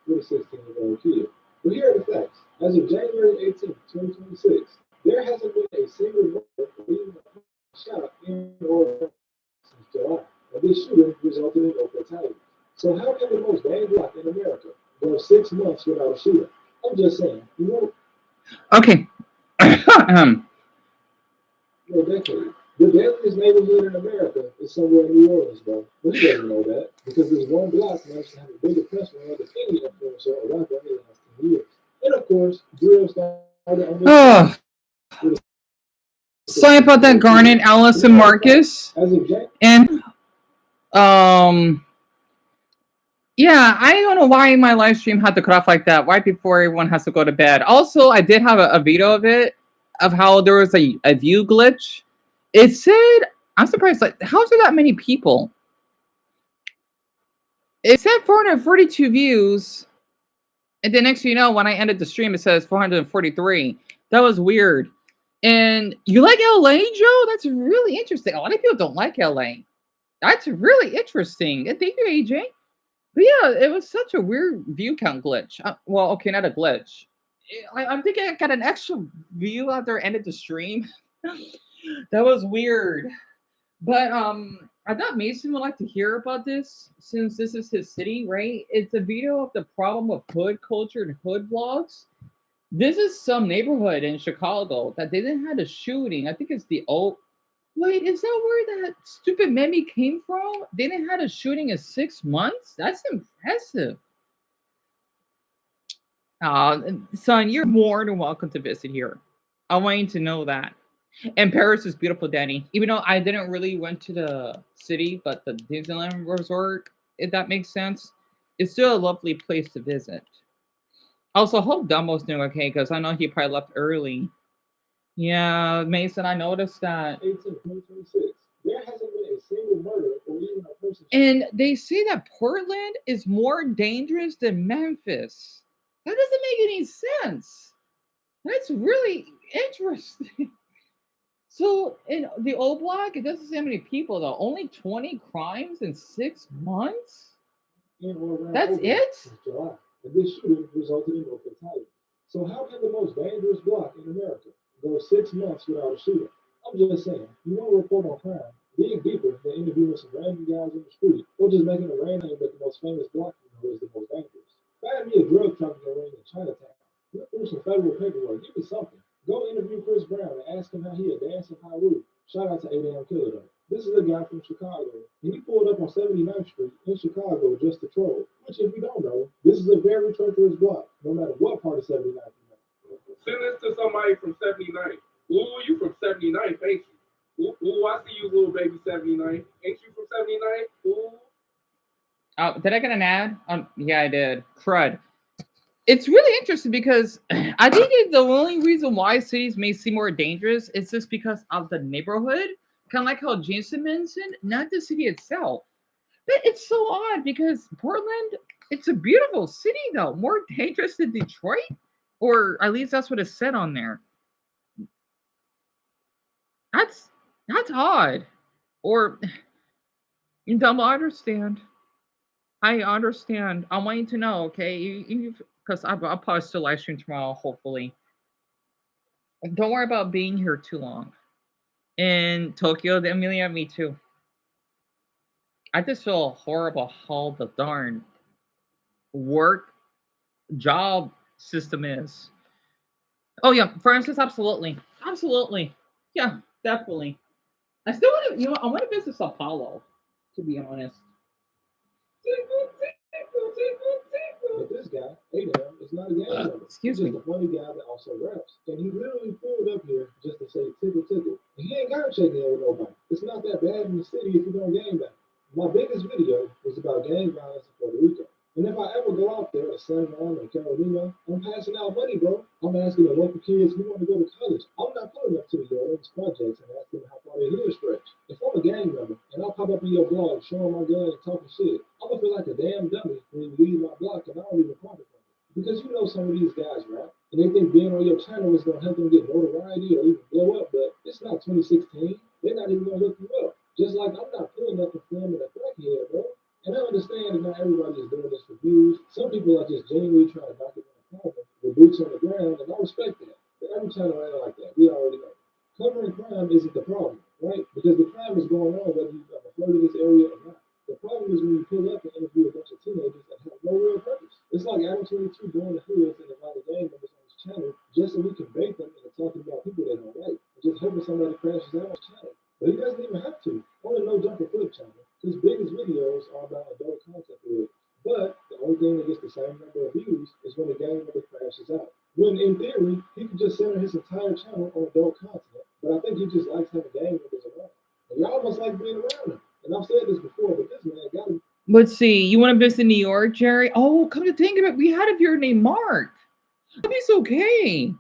with a 16-year-old kid. But here are the facts. As of January 18th, 2026, there hasn't been a single murder or even a shot in or around since July. And this shooting resulted in no fatalities. So how can the most dangerous block in America go 6 months without a shooter? I'm just saying, Okay. no decade. The deadliest neighborhood in America is somewhere in New Orleans, bro. But he doesn't know that because this one block managed to have a bigger press run than any influencer or rapper in the last 10 years. And of course, Drill started on this block Oh, with a 16-year-old kid. But here sorry are the about that, facts. Garnet, As Alice, of and January, Marcus. And yeah, I don't know why my live stream had to cut off like that right before everyone has to go to bed. Also, I did have a video of it of how there was a view glitch. It said, I'm surprised, like, how's there that many people? It said 442 views, and then next thing you know, when I ended the stream, it says 443. That was weird. And you like LA, Joe? That's really interesting. A lot of people don't like LA. That's really interesting. And thank you, AJ. But yeah, it was such a weird view count glitch. Well, okay, not a glitch. I'm thinking I got an extra view out there ended the stream. That was weird. But I thought Mason would like to hear about this since this is his city, right? It's a video of the problem of hood culture and hood vlogs. This is some neighborhood in Chicago that they didn't have a shooting. I think it's the old. Wait, is that where that stupid meme came from? They didn't have a shooting in 6 months. That's impressive. Son, you're more than welcome to visit here. I want you to know that. And Paris is beautiful, Danny. Even though I didn't really went to the city, but the Disneyland Resort, if that makes sense, it's still a lovely place to visit. Also, hope Dumbo's doing okay because I know he probably left early. Yeah, Mason, I noticed that. 2026, there hasn't been a single murder or even a person shot. And they say that Portland is more dangerous than Memphis. That doesn't make any sense. That's really interesting. So in the old block, it doesn't say how many people though. Only 20 crimes in 6 months? In or around That's Oakland it? since July, and this shooting resulted in no fatalities. So how can the most dangerous block in America go 6 months without a shooter? I'm just saying, you want to report on crime, dig deeper than interviewing some random guys in the street, or just making a random that the most famous block you know is the most dangerous. Find me a drug trafficking ring in Chinatown. Look through some federal paperwork. Give me something. Go interview Chris Brown and ask him how he a dance in Peru. Shout out to 8 a.m. Killer though. This is a guy from Chicago, and he pulled up on 79th Street in Chicago just to troll. Which, if you don't know, this is a very treacherous block, no matter what part of 79th you know. Send this to somebody from 79. Ooh, you from 79, ain't you? Ooh, I see you, little baby 79. Ain't you from 79? Ooh. Oh, did I get an ad? Yeah, I did. Crud. It's really interesting because I think the only reason why cities may seem more dangerous is just because of the neighborhood. Kind of like how Jason mentioned, not the city itself. But it's so odd because Portland, it's a beautiful city though, more dangerous than Detroit, or at least that's what it said on there. That's that's odd. Or you don't understand. I understand. I want you to know, okay? You because I'll probably still live stream tomorrow, hopefully. Don't worry about being here too long. In Tokyo, the Amelia, me too. I just feel horrible how the darn work job system is. Oh yeah, for instance, absolutely, absolutely, yeah, definitely. I still want to, I want to visit Sao Paulo, to be honest. But this guy, Adam, is not a gang member. Excuse He's me. just a funny guy that also raps. And he literally pulled up here just to say tickle tickle. And he ain't gotta check in with nobody. It's not that bad in the city if you don't gang bang. My biggest video was about gang violence in Puerto Rico. And if I ever go out there at San Juan or Carolina, I'm passing out money, bro. I'm asking the local kids who want to go to college. I'm not pulling up to the Orleans projects and asking how far their hood stretch. If I'm a gang member and I'll pop up in your blog showing my gun and talking shit, I'm gonna feel like a damn dummy when you leave my block and I don't even profit from it. Because you know some of these guys, right? And they think being on your channel is gonna help them get notoriety or even blow up, but it's not 2016. They're not even gonna look you up. Just like I'm not pulling up and filming a crackhead, bro. And I understand that not everybody is doing this for views. Some people people are just genuinely trying to document a problem with boots on the ground, and I respect that. But every channel ain't like that. We already know. Covering crime isn't the problem, right? Because the crime is going on whether you've ever heard of this area or not. The problem is when you pull up and interview a bunch of teenagers that have no real purpose. It's like Adam 22 going to hoods and inviting gang members on his channel just so we can bait them into talking about people they don't like. And just hoping somebody crashes out on his channel. But he doesn't even have to. On the No Jumper Flip channel, his biggest videos are about adult content creators. But the only thing that gets the same number of views is when the gang member crashes out. When in theory, he could just center his entire channel on adult content. But I think he just likes having gang members around. And y'all must like being around him. And I've said this before, but this man got him. Let's see. You want to visit New York, Jerry? Oh, come to think of it, we had a viewer named Mark. Hope he's okay.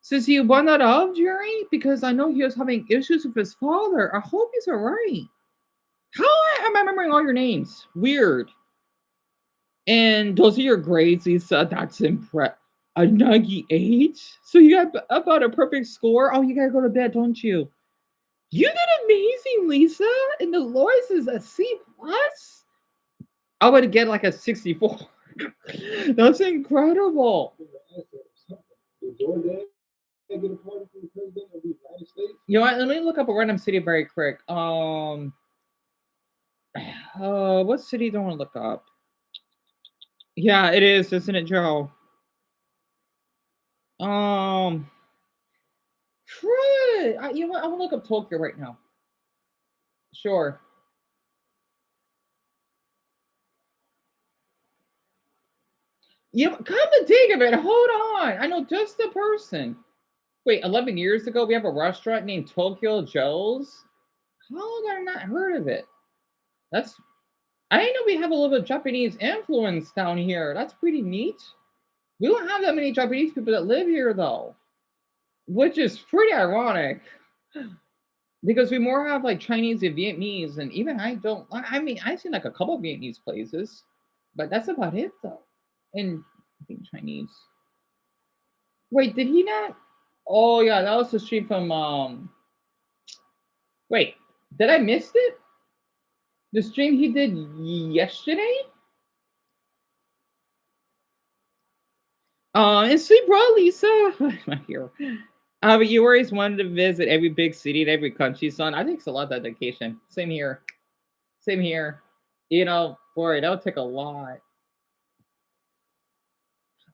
Since you brought that up, Jerry, because I know he was having issues with his father. I hope he's all right. How am I remembering all your names? Weird. And those are your grades, Lisa. That's impressive. A 98? So you got about a perfect score? Oh, you gotta go to bed, don't you? You did amazing, Lisa. And the Lois is a C+. I would get like a 64. That's incredible. You know what? Let me look up a random city very quick. What city do I want to look up? Yeah, it is, isn't it, Joe? Crud. You know what? I want to look up Tokyo right now. Sure. You know, come to think of it, hold on. I know just the person. Wait, 11 years ago, we have a restaurant named Tokyo Joe's. How have I not heard of it? That's, I didn't know we have a little bit of Japanese influence down here. That's pretty neat. We don't have that many Japanese people that live here, though, which is pretty ironic. Because we more have like Chinese and Vietnamese, and even I don't. I mean, I've seen like a couple of Vietnamese places, but that's about it, though. And I think Chinese. Wait, did he not? Oh yeah, that was the stream from. Wait, did I miss it? The stream he did yesterday? And sleep well, Lisa. I'm here. But you always wanted to visit every big city and every country, son. I think it's a lot of dedication. Same here. Same here. You know, boy, that would take a lot.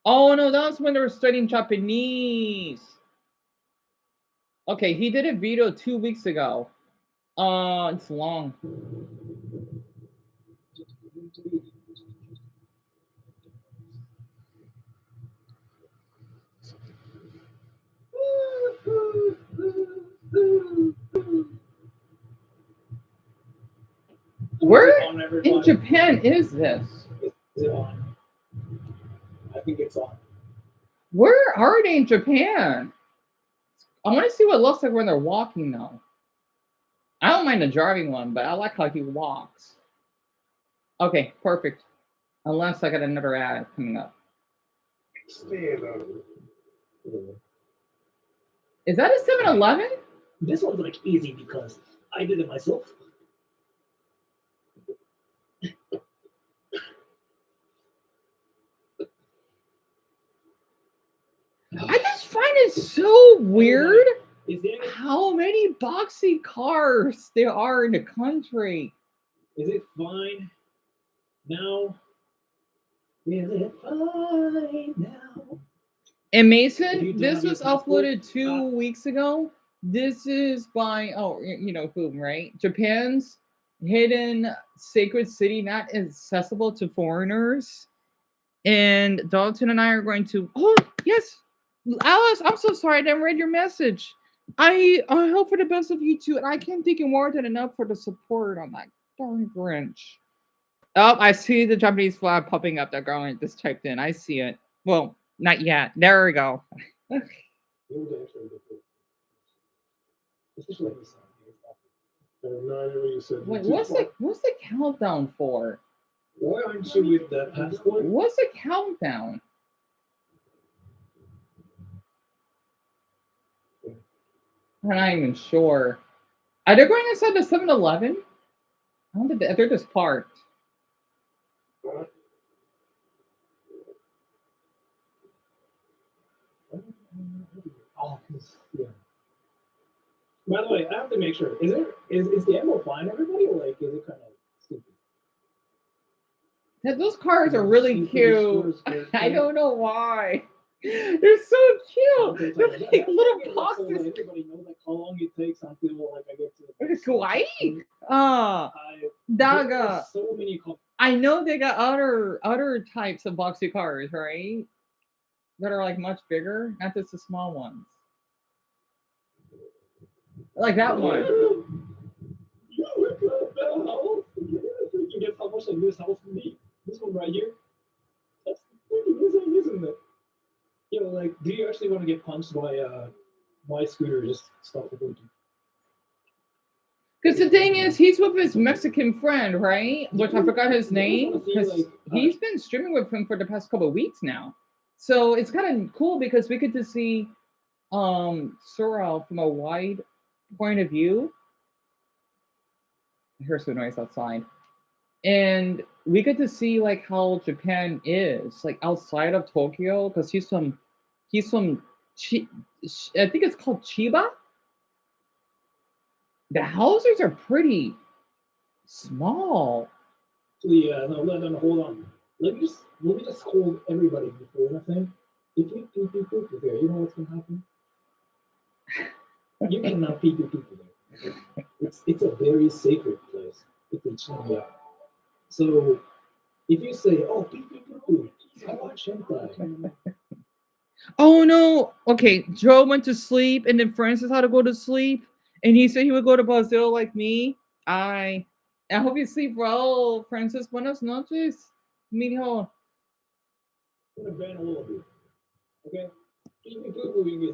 Oh no, that was when they were studying Japanese. Okay, he did a video 2 weeks ago. It's long. Where in Japan is this? Is it on? I think it's on. Where are they in Japan? I want to see what it looks like when they're walking, though. I don't mind the driving one, but I like how he walks. Okay, perfect. Unless I got another ad coming up. Is that a 7-Eleven? This one's like easy because I did it myself. I just find it so weird Is there, how many boxy cars there are in the country. is it fine now? Is it fine now? And If Mason, you don't this have your was passport, uploaded 2 weeks ago. This is by, oh, you know whom, right? Japan's hidden sacred city, not accessible to foreigners. And Dalton and I are going to, oh, yes. Alice, I'm so sorry I didn't read your message. I hope for the best of you too, and I can't thank you more than enough for the support on that darn Grinch. Oh, I see the Japanese flag popping up that Garland just typed in. I see it. Well, not yet. There we go. Especially this one. Wait, what's the countdown for? Why aren't you with the passport? What's the countdown? I'm not even sure. Are they going inside the 7-Eleven? I don't think they're just parked. Oh, yeah. By the way, I have to make sure. Is the ammo fine, everybody, or like is it kind of stupid? Those cars are really cute. I don't know why. They're so cute. They're like little boxes. Everybody knows like how long it takes until like I get to the Kawaii. Ah, Daga. So many. I know they got other types of boxy cars, right? That are like much bigger, not just the small ones. Like that one. You look at that house. You can get how much like this house can be. This one right here. That's pretty insane, isn't it? You know, like, do you actually want to get punched by my scooter? Just stop the blinking. Because the thing is, he's with his Mexican friend, right? Which I forgot his name. Because he's been streaming with him for the past couple of weeks now. So it's kind of cool because we get to see Sorrel from a wide point of view. I hear some noise outside. And we get to see like how Japan is, like outside of Tokyo, because he's from I think it's called Chiba. The houses are pretty small. Yeah, no, hold on. Let me just hold everybody before nothing. If you pee there, you know what's gonna happen? You cannot pee there. It's a very sacred place. It's in China. So if you say, "Oh, pee, I watch hentai." Oh no! Okay, Joe went to sleep, and then Francis had to go to sleep, and he said he would go to Brazil like me. I hope you sleep well, Francis. Buenas noches, mijo. I'm gonna ban a little bit. Okay, pee is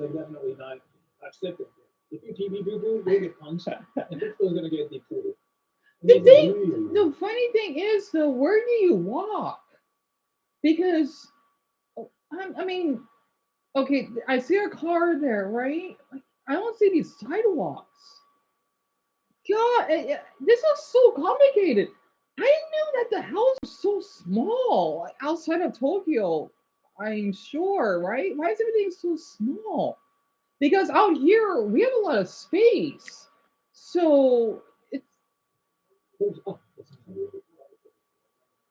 like definitely not accepted. If you pee you'll get punched, and this is gonna get deported. The funny thing is, though, where do you walk? Because I mean, okay, I see a car there, right? Like, I don't see these sidewalks. God, this is so complicated. I knew that the house was so small, like outside of Tokyo. I'm sure, right? Why is everything so small? Because out here we have a lot of space, so it's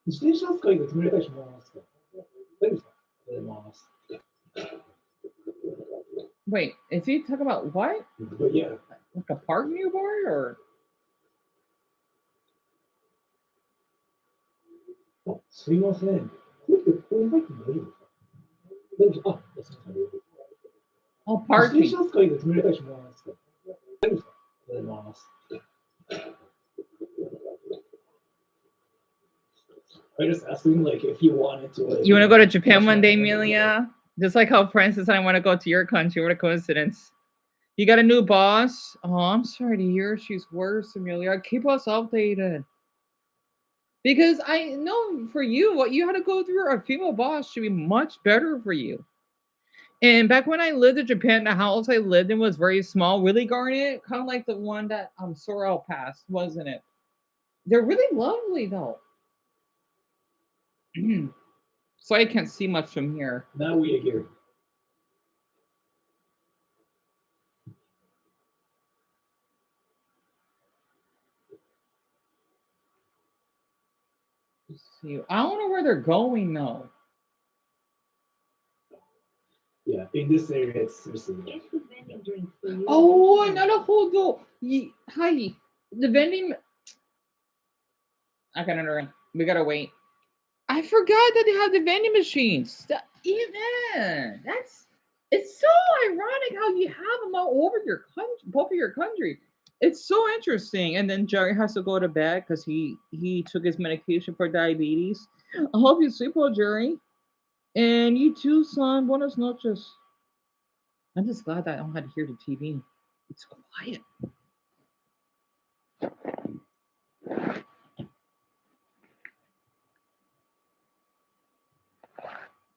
自転車扱いが決められたりしますか？大丈夫ですか？おはようございます。 Wait, is he talking about what? But yeah. Like a parking board or? あ、すいません。これってここに入っても大丈夫ですか？大丈夫ですか？あ、すいません。Oh, 自転 parking. 車扱いが決められたりしますか？大丈夫ですか？おはようございます。I just asked him like if he wanted to. Like, You want to go to Japan one day, Amelia? Just like how Francis and I want to go to your country. What a coincidence. You got a new boss? Oh, I'm sorry to hear she's worse, Amelia. Keep us updated. Because I know for you, what you had to go through, a female boss should be much better for you. And back when I lived in Japan, the house I lived in was very small, really garnet, kind of like the one that Sorrel passed, wasn't it? They're really lovely though. So I can't see much from here. Now we are here. Let's see. I don't know where they're going though. Yeah, in this area, it's Oh, another whole door. Hi, the vending. I can't understand. We gotta wait. I forgot that they have the vending machines. Even it's so ironic how you have them all over your country, both of your country. It's so interesting. And then Jerry has to go to bed because he took his medication for diabetes. I hope you sleep well, Jerry. And you too, son. Buenas noches. I'm just glad that I don't have to hear the TV. It's quiet.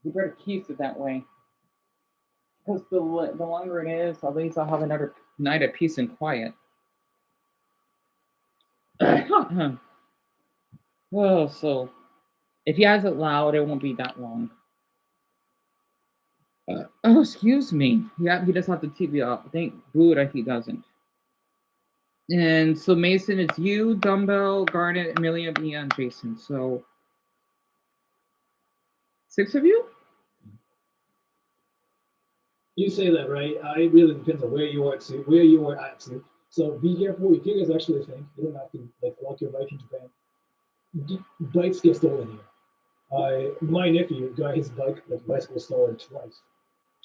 You better keep it that way. Because the longer it is, at least I'll have another night of peace and quiet. Oh, so if he has it loud, it won't be that long. Oh, excuse me. Yeah, he does have the TV up. Thank good he doesn't. And so Mason, it's you, Dumbbell, Garnet, Amelia, Mia, and Jason. So 6 of you? You say that, right? It really depends on where you are to, where you are at to. So be careful if you guys actually think you don't have to like walk your bike in Japan. Bikes get stolen here. My nephew got his bike, like bicycle stolen twice.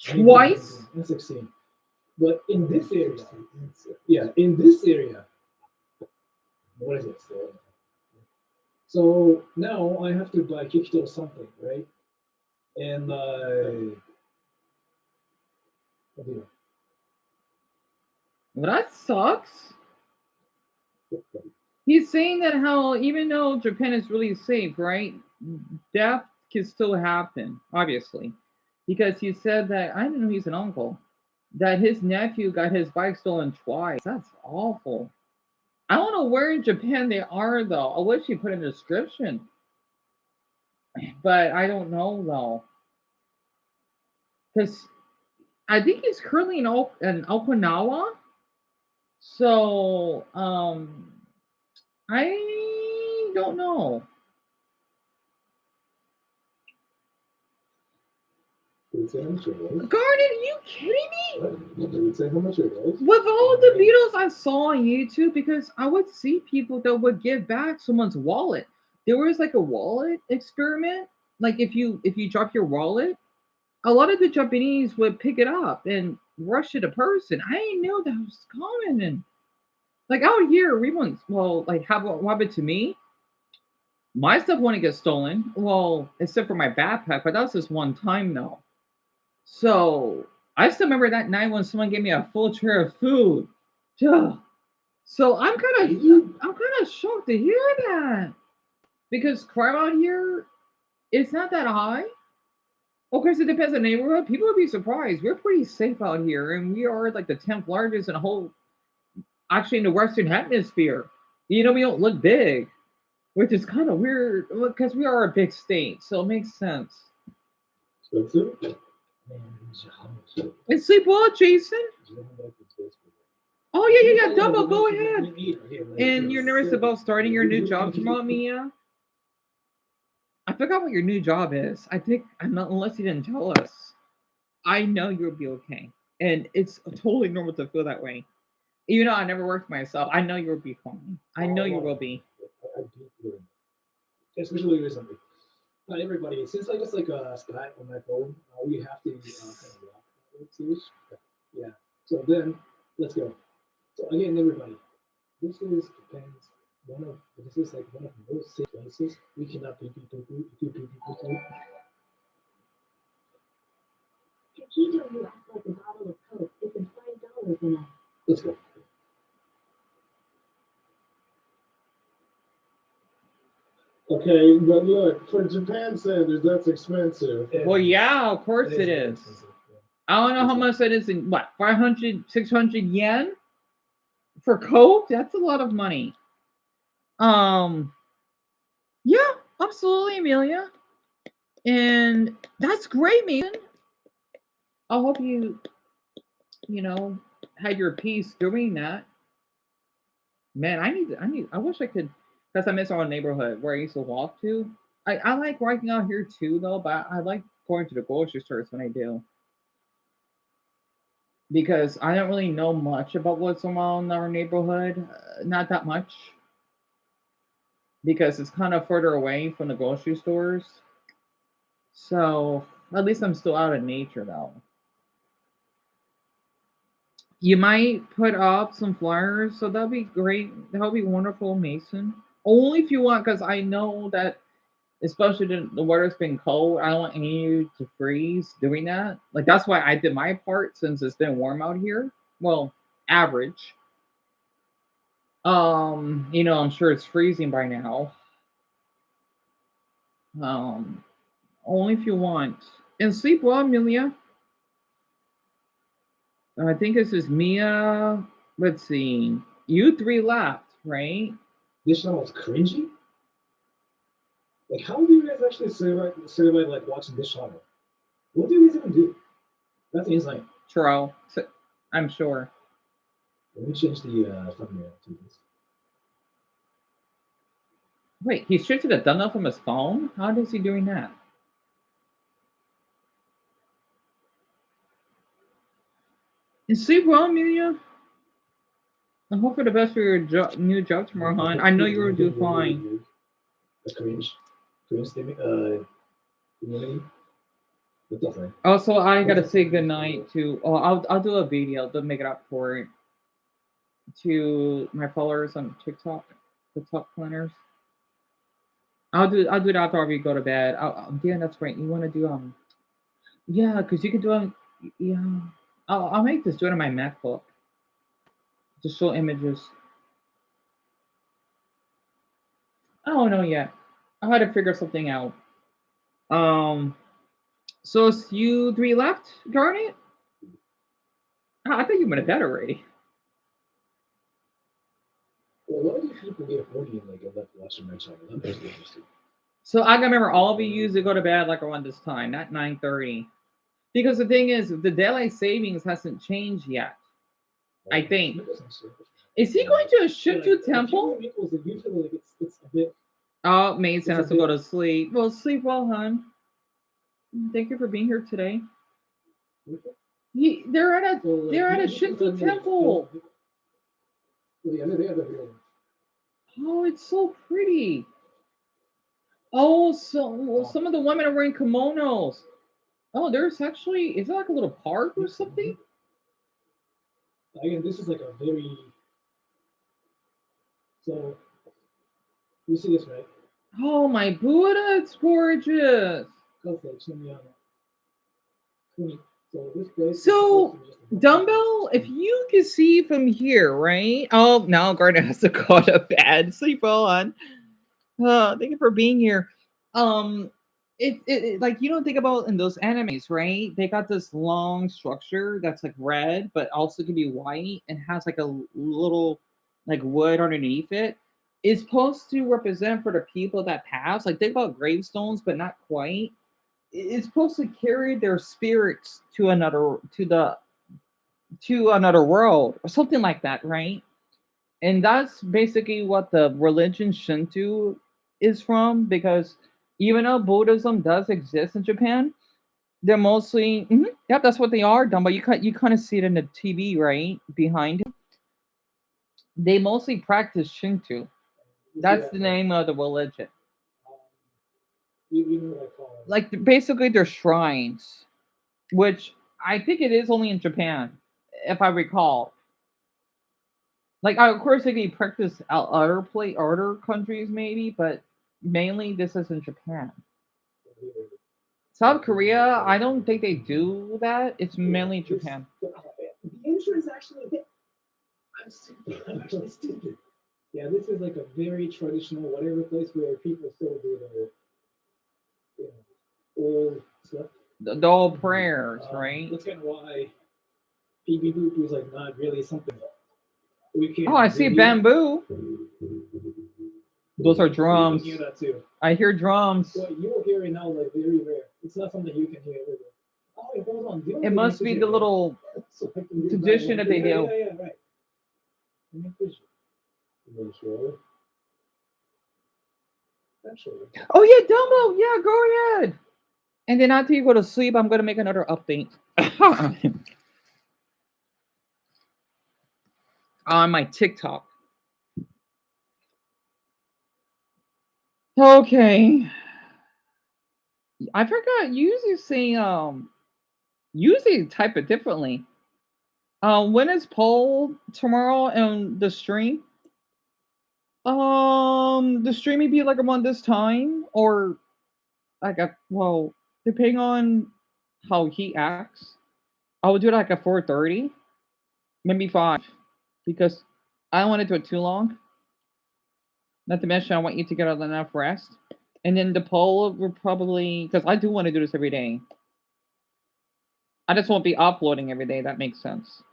Twice? That's 16. But in this area, yeah, in this area, what is it? So now I have to buy kickstart or something, right? And what do you Well, that sucks. He's saying that how even though Japan is really safe, right? Death can still happen, obviously. Because he said that I didn't know he's an uncle. That his nephew got his bike stolen twice. That's awful. I don't know where in Japan they are though. I wish he put in a description. But I don't know though. Because I think he's currently in Okinawa. So I don't know. Did it say how much it was? Garden, are you kidding me? What? Did it say how much it was? With all the videos I saw on YouTube, because I would see people that would give back someone's wallet. There was like a wallet experiment. Like if you drop your wallet, a lot of the Japanese would pick it up and rush it a person. I didn't know that was common. And like out here, we once like what happened to me? My stuff wouldn't get stolen. Well, except for my backpack, but that was just one time though. So I still remember that night when someone gave me a full tray of food. Ugh. So I'm kind of shocked to hear that because crime out here, it's not that high. Of course, it depends on the neighborhood. People would be surprised. We're pretty safe out here, and we are like the 10th largest in the whole, actually in the Western Hemisphere. You know, we don't look big, which is kind of weird because we are a big state, so it makes sense. Expensive? And sleep well, Jason. Oh yeah. Double, go ahead. And you're nervous about starting your new job tomorrow, Mia? I forgot what your new job is. I think unless you didn't tell us. I know you'll be okay. And it's totally normal to feel that way. Even though I never worked myself, I know you'll be fine. I know you will be. Especially recently. Not everybody. Since I just like Skype on my phone, we have to kind of walk too. Yeah. So then, let's go. So again, everybody, this is Japan's this is like one of the most safe places. We cannot pee. Taquito, you act like a bottle of Coke. It's $5 enough. Let's go. Okay, but look, for Japan standards, that's expensive. Well, yeah, of course it is. I don't know how much that is in 500, 600 yen for Coke. That's a lot of money. Yeah, absolutely, Amelia. And that's great, Mason. I hope you had your peace doing that. Man, I wish I could, because I miss our neighborhood where I used to walk to. I like walking out here too, though, but I like going to the grocery stores when I do. Because I don't really know much about what's around our neighborhood. Not that much. Because it's kind of further away from the grocery stores. So at least I'm still out in nature, though. You might put up some flyers, so that'd be great. That'll be wonderful, Mason. Only if you want, because I know that, especially the weather's been cold. I don't want any of you to freeze doing that. Like that's why I did my part since it's been warm out here. Well, average. I'm sure it's freezing by now. Only if you want. And sleep well, Amelia. I think this is Mia. Let's see. You 3 left, right? This channel is cringy. Like, how do you guys actually survive like watching this channel? What do you guys even do? That's insane. True. I'm sure. Let me change the thumbnail to this. Wait, he shifted the thumbnail from his phone? How is he doing that? And sleep well, Amelia. I hope for the best for your new job tomorrow, hon. I know you will do fine. A cringe community. What's up, man? Also, I gotta say goodnight to. Oh, I'll do a video to make it up for it to my followers on TikTok, the top planners. I'll do it after we go to bed. Yeah, that's right. You want to do yeah, because you can do yeah. I'll make this do it on my MacBook. Just show images. I don't know yet. I had to figure something out. So it's you three left, Garnet? I think you went to bed already. Well, why do people get horny and like left watching my channel? I'm just interested. So I can remember all of you usually go to bed like around this time, not 9:30. Because the thing is, the daylight savings hasn't changed yet. I think. Is he going to a Shinto temple? Usually, like, it's a bit. Oh, Mason has to go to sleep. Well, sleep well, hon. Thank you for being here today. They're at a Shinto temple. Oh, it's so pretty. Oh, so some of the women are wearing kimonos. Oh, there's actually, is it like a little park or something? Again, this is like a very. So, you see this, right? Oh, my Buddha, it's gorgeous. So, Dumbbell, if you can see from here, right? Oh, now Gardner has to go to bed. Sleep on. Thank you for being here. It like you don't think about in those animes, right? They got this long structure that's like red, but also can be white and has like a little like wood underneath it. It's supposed to represent for the people that pass. Like think about gravestones, but not quite. It's supposed to carry their spirits to another world or something like that, right? And that's basically what the religion Shinto is from, because even though Buddhism does exist in Japan, they're mostly yep, that's what they are, Dumbo. You kind of see it in the TV, right? Behind him. They mostly practice Shinto. That's the name of the religion. Like basically they're shrines, which I think it is only in Japan, if I recall. Like, of course, they can practice other countries maybe, but mainly this is in Japan. South Korea, I don't think they do that. It's mainly Japan. The intro is actually a bit. I'm actually stupid. Yeah, this is like a very traditional whatever place where people still do their old stuff. The old prayers, right? That's kind of why PB Boop was like not really something. We can. Oh, I see bamboo. Those are drums. You can hear that too. I hear drums. So you're hearing now like very rare. It's not something you can hear everywhere. Oh, wait, hold on. It must be the little tradition that they do. Yeah, right. Oh yeah, Dumbo. Yeah, go ahead. And then after you go to sleep, I'm gonna make another update on my TikTok. Okay. I forgot. You usually say usually type it differently. When is poll tomorrow on the stream? The stream may be like around this time, or like well, depending on how he acts, I would do it like at 4:30, maybe 5, because I don't want to do it too long. Not to mention, I want you to get enough rest. And then the poll will probably, because I do want to do this every day. I just won't be uploading every day. That makes sense.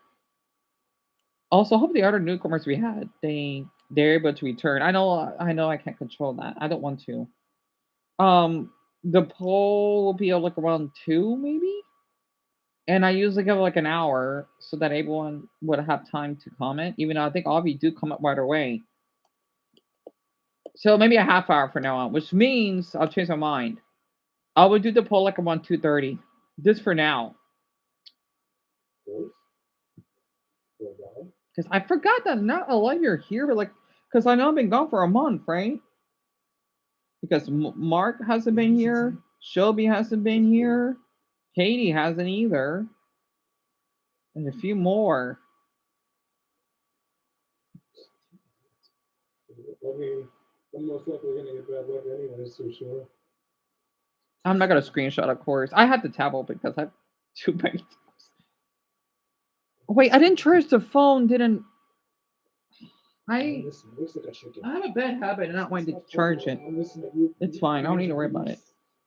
Also, I hope the other newcomers we had, they're able to return. I know I can't control that. I don't want to. The poll will be like around 2, maybe. And I usually give like an hour so that everyone would have time to comment, even though I think all of you do comment right away. So maybe a half hour from now on, which means I'll change my mind. I will do the poll like around 2:30. Just for now. Because I forgot that not a lot of you are here, but like, because I know I've been gone for a month, right? Because Mark hasn't been here, Shelby hasn't been here, Katie hasn't either, and a few more. I mean, I'm most likely gonna get bad luck anyway, so sure. I'm not gonna screenshot, of course. I had the tab open because I have too many tabs. Wait, I didn't charge the phone. Didn't I? Listen, looks like I should get. I have a bad habit of not wanting to charge it. It's fine. I don't need to worry about it.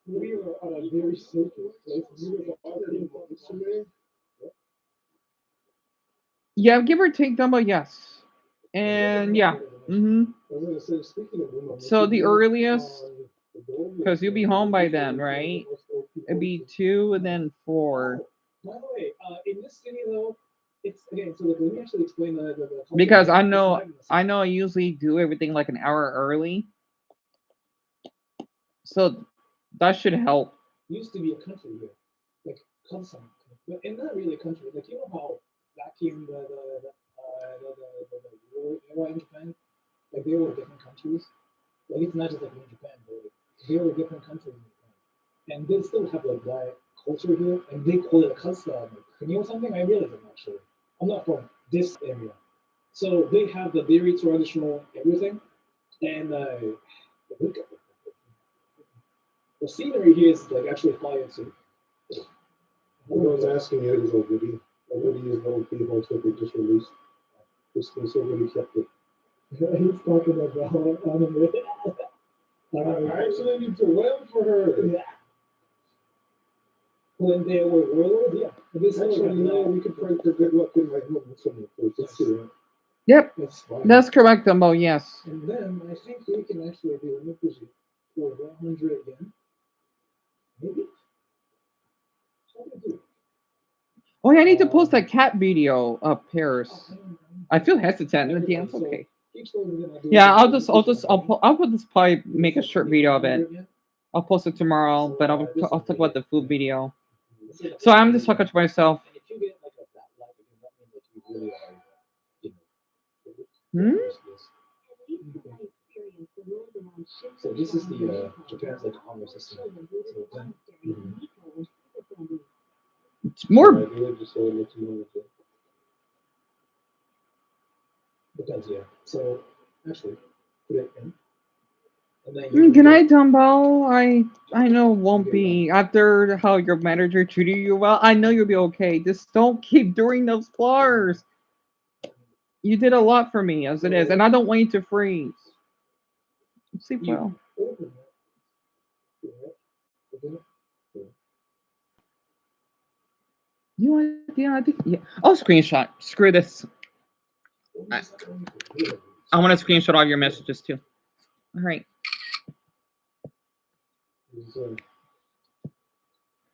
We were at a very simple place. We were arguing about this today. Yeah, give or take, Dumbo. Yes, and yeah. Mm-hmm. I was gonna say, speaking of women, So the earliest, because you'll be home by then, right? It'd be 2 and then 4. By the way, in this city though, it's again. So let me actually explain the culture. Because I It's know, not in the city. I know, I usually do everything like an hour early, so that should help. Used to be a country here, like Kansai, but and not really a country. Like you know how back in the war era in Japan, like they were different countries. Like it's not just like in Japan, but like, they were different countries in Japan, and they still have like that culture here, and they call it a Kansai, or something. I realize I'm not sure. I'm not from this area, so they have the very traditional everything, and look at the scenery here is like actually fire too. What I was asking you is what Woody is the old people that they just released. This was so really kept it. He's talking about anime. I actually need to win for her. Yeah. When they were warlords, yeah. This Actually, you know, we could pray for good luck in my home with someone first. Let's see that. Yep, That's fine. that's correct, Dumbo. Yes. And then I think we can actually do an opposite for 100 again. Maybe. How do we do? Oh, yeah, I need to post that cat video of Paris. I feel hesitant. At the end, it's okay. Yeah, I'll just probably make a short video of it. I'll post it tomorrow, but I'll talk about the food video. So I'm just talking to myself. And if you get like a bad luck, that means that you really are, Hmm? So this is the Japan's like honor system. So then, It's more. I did just so let you know what the- depends, yeah. So actually, put it in. And then you Good night, Dumbo. I know it won't be after how your manager treated you well. I know you'll be okay. Just don't keep doing those flowers. You did a lot for me as it is, and I don't want you to freeze. Sleep well. open it. Open it. You want? Yeah, I think. Yeah. I'll screenshot. Screw this. I want to screenshot all your messages too. All right. It's,